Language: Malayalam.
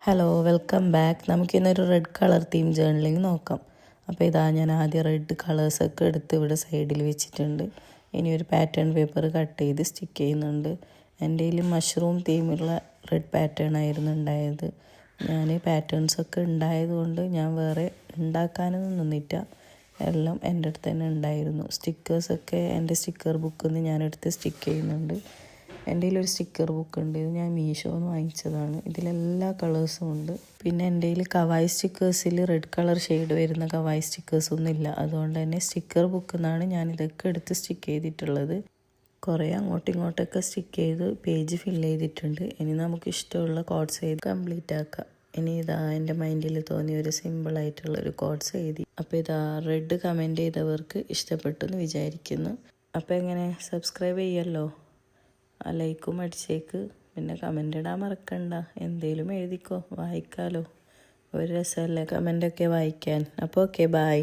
Hello welcome back. നമുക്കിന്നൊരു റെഡ് കളർ തീം ജേർണലിങ് നോക്കാം. അപ്പോൾ ഇതാ ഞാൻ ആദ്യം റെഡ് കളേഴ്സൊക്കെ എടുത്ത് ഇവിടെ സൈഡിൽ വെച്ചിട്ടുണ്ട്. ഇനി ഒരു പാറ്റേൺ പേപ്പർ കട്ട് ചെയ്ത് സ്റ്റിക്ക് ചെയ്യുന്നുണ്ട്. എൻ്റെ കയ്യിൽ മഷ്റൂം തീമുള്ള റെഡ് പാറ്റേൺ ആയിരുന്നു ഉണ്ടായത്. ഞാൻ പാറ്റേൺസൊക്കെ ഉണ്ടായതുകൊണ്ട് ഞാൻ വേറെ ഉണ്ടാക്കാനൊന്നും നിന്നില്ല. എല്ലാം എൻ്റെ അടുത്ത് തന്നെ ഉണ്ടായിരുന്നു. സ്റ്റിക്കേഴ്സൊക്കെ എൻ്റെ സ്റ്റിക്കർ ബുക്കിൽ നിന്ന് ഞാനെടുത്ത് സ്റ്റിക്ക് ചെയ്യുന്നുണ്ട്. എൻ്റെ കയ്യിലൊരു സ്റ്റിക്കർ ബുക്ക് ഉണ്ട്. ഇത് ഞാൻ മീഷോന്ന് വാങ്ങിച്ചതാണ്. ഇതിലെല്ലാ കളേഴ്സും ഉണ്ട്. പിന്നെ എൻ്റെ കയ്യിൽ കവായി സ്റ്റിക്കേഴ്സിൽ റെഡ് കളർ ഷെയ്ഡ് വരുന്ന കവായി സ്റ്റിക്കേഴ്സൊന്നും ഇല്ല. അതുകൊണ്ട് തന്നെ സ്റ്റിക്കർ ബുക്കിൽ നിന്നാണ് ഞാനിതൊക്കെ എടുത്ത് സ്റ്റിക്ക് ചെയ്തിട്ടുള്ളത്. കുറേ അങ്ങോട്ടും ഇങ്ങോട്ടൊക്കെ സ്റ്റിക്ക് ചെയ്ത് പേജ് ഫില്ല് ചെയ്തിട്ടുണ്ട്. ഇനി നമുക്ക് ഇഷ്ടമുള്ള കോഡ്സ് എഴുതി കംപ്ലീറ്റ് ആക്കാം. ഇനി ഇതാ എൻ്റെ മൈൻഡിൽ തോന്നിയ ഒരു സിമ്പിളായിട്ടുള്ള ഒരു കോഡ്സ് എഴുതി. അപ്പോൾ ഇതാ റെഡ് കമൻറ്റ് ചെയ്തവർക്ക് ഇഷ്ടപ്പെട്ടു എന്ന് വിചാരിക്കുന്നു. അപ്പോൾ എങ്ങനെ സബ്സ്ക്രൈബ് ചെയ്യല്ലോ, ആ ലൈക്കും അടിച്ചേക്ക്. പിന്നെ കമൻ്റ് ഇടാൻ മറക്കണ്ട. എന്തേലും എഴുതിക്കോ, വായിക്കാലോ. ഒരു രസമല്ലേ കമൻ്റൊക്കെ വായിക്കാൻ. അപ്പോൾ ഓക്കെ, ബായ്.